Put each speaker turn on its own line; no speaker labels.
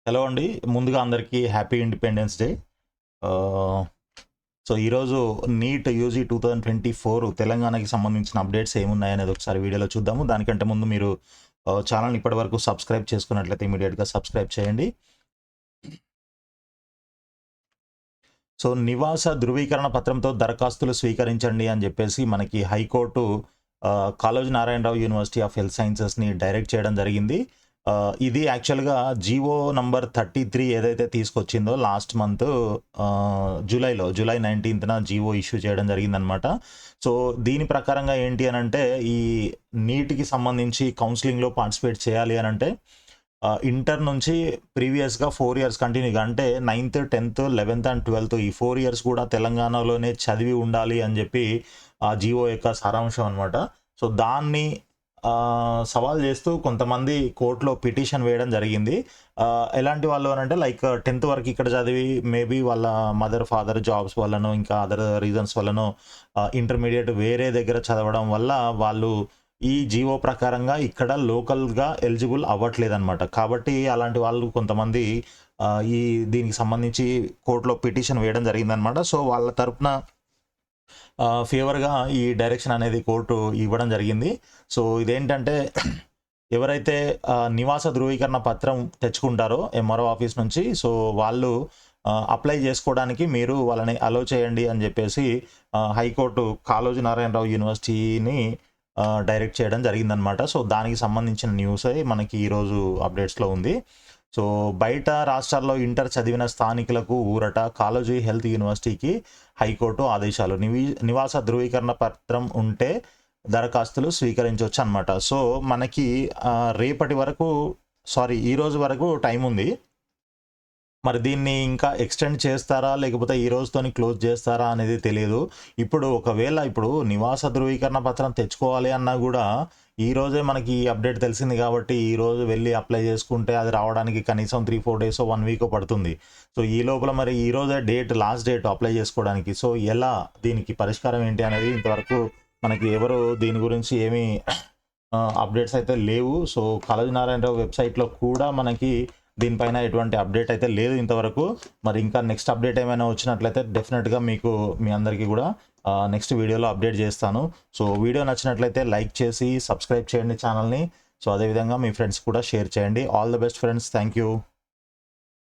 Hello అండి. ముందుగా అందరికీ హ్యాపీ ఇండిపెండెన్స్ డే. ఆహ్, సో, ఈరోజు నీట్ యూజీ 2024 తెలంగాణకి సంబంధించిన అప్డేట్స్ ఏమున్నాయనేది ఒకసారి వీడియోలో చూద్దాము. దానికంటే ముందు మీరు ఛానల్‌ని ఇప్పటివరకు సబ్స్క్రైబ్ చేసుకున్నట్లయితే ఇమ్మీడియేట్‌గా సబ్స్క్రైబ్ చేయండి. సో, నివాస ధృవీకరణ పత్రంతో దరఖాస్తులు స్వీకరించండి అని జెప్పేసి మనకి high court Kaloji Narayana Rao university of health సైన్సెస్‌ని డైరెక్ట్ చేయడం జరిగింది. ఇది యాక్చువల్‌గా జీవో నంబర్ 33 ఏదైతే తీసుకొచ్చిందో లాస్ట్ మంత్ జూలై 19న జీవో ఇష్యూ చేయడం జరిగిందనమాట. సో, దీని ప్రకారంగా ఏంటి అనంటే ఈ నీట్‌కి సంబంధించి కౌన్సెలింగ్‌లో పార్టిసిపేట్ చేయాలి అనంటే ఇంటర్ నుంచి ప్రీవియస్‌గా 4 ఇయర్స్ కంటిన్యూగా అంటే 9థ్, 10థ్, 11థ్ అండ్ 12థ్ ఈ 4 ఇయర్స్ కూడా తెలంగాణలోనే చదివి ఉండాలి అని జెప్పి ఆ జీవో యొక్క సారాంశం అనమాట. సో, దాన్ని సవాల్ చేస్తూ కొంతమంది కోర్ట్‌లో పిటిషన్ వేయడం జరిగింది. ఎలాంటి వాళ్ళు అనంటే లైక్ 10థ్ వరకు ఇక్కడ చదివి మేబీ వాళ్ళ మదర్, ఫాదర్ జాబ్స్ వల్లనో ఇంకా అదర్ రీజన్స్ వల్లనో ఇంటర్మీడియేట్ వేరే దగ్గర చదవడం వల్ల వాళ్ళు ఈ జీవో ప్రకారంగా ఇక్కడ లోకల్‌గా ఎలిజిబుల్ అవ్వట్లేదనమాట. కాబట్టి అలాంటి వాళ్ళు కొంతమంది దీనికి సంబంధించి కోర్ట్‌లో పిటిషన్ వేయడం జరిగిందనమాట. సో, వాళ్ళ తరపున ఫేవర్‌గా ఈ డైరెక్షన్ అనేది కోర్టు ఇవ్వడం జరిగింది. సో, ఇదేంటంటే ఎవరైతే నివాస ధృవీకరణ పత్రం తెచ్చుకుంటారో ఎంఆర్ఓ ఆఫీస్ నుంచి, సో, వాళ్ళు అప్లై చేసుకోవడానికి మీరు వాళ్ళని అలో చేయండి అని జెప్పేసి హైకోర్టు కాళోజీ నారాయణరావు యూనివర్సిటీని డైరెక్ట్ చేయడం జరిగిందనమాట. సో, దానికి సంబంధించిన న్యూసే మనకి ఈరోజు అప్డేట్స్‌లో ఉంది. సో, బయట రాష్ట్రాల్లో ఇంటర్ చదివిన స్థానికులకు ఊరట, కాళోజీ హెల్త్ యూనివర్సిటీకి హైకోర్టు ఆదేశాలు. నివాస ధృవీకరణ పత్రం ఉంటే దరఖాస్తులు స్వీకరించొచ్చు అనమాట. సో, మనకి ఈరోజు వరకు టైం ఉంది. మరి దీన్ని ఇంకా ఎక్స్టెండ్ చేస్తారా? లేకపోతే ఈ రోజుతోని క్లోజ్ చేస్తారా అనేది తెలియదు. ఇప్పుడు నివాస ధృవీకరణ పత్రం తెచ్చుకోవాలి అన్నా గూడా ఈ రోజే మనకి ఈ అప్డేట్ తెలిసింది కాబట్టి ఈ రోజు వెళ్లి అప్లై చేసుకుంటే అది రావడానికి కనీసం 3, 4 డేసో, 1 వీకో పడుతుంది. సో, ఈ లోపల మరి ఈ రోజే లాస్ట్ డేట్ అప్లై చేసుకోవడానికి. సో, ఎలా దీనికి పరిష్కారం ఏంటి అనేది ఇంతవరకు మనకి ఎవరు దీని గురించి ఏమీ అప్డేట్స్ అయితే లేవు. సో, కాళోజీ నారాయణరావు వెబ్‌సైట్‌లో కూడా మనకి దీనిపైన ఎటువంటి అప్డేట్ అయితే లేదు ఇంతవరకు. మరి ఇంకా నెక్స్ట్ అప్డేట్ ఏమైనా వచ్చినట్లయితే డెఫినెట్‌గా మీ అందరికీ కూడా నెక్స్ట్ వీడియోలో అప్డేట్ చేస్తాను. సో, వీడియో నచ్చినట్లయితే లైక్ చేసి సబ్స్క్రైబ్ చేయండి ఛానల్‌ని. సో, అదేవిధంగా మీ ఫ్రెండ్స్ కూడా షేర్ చేయండి. All the best friends. Thank you.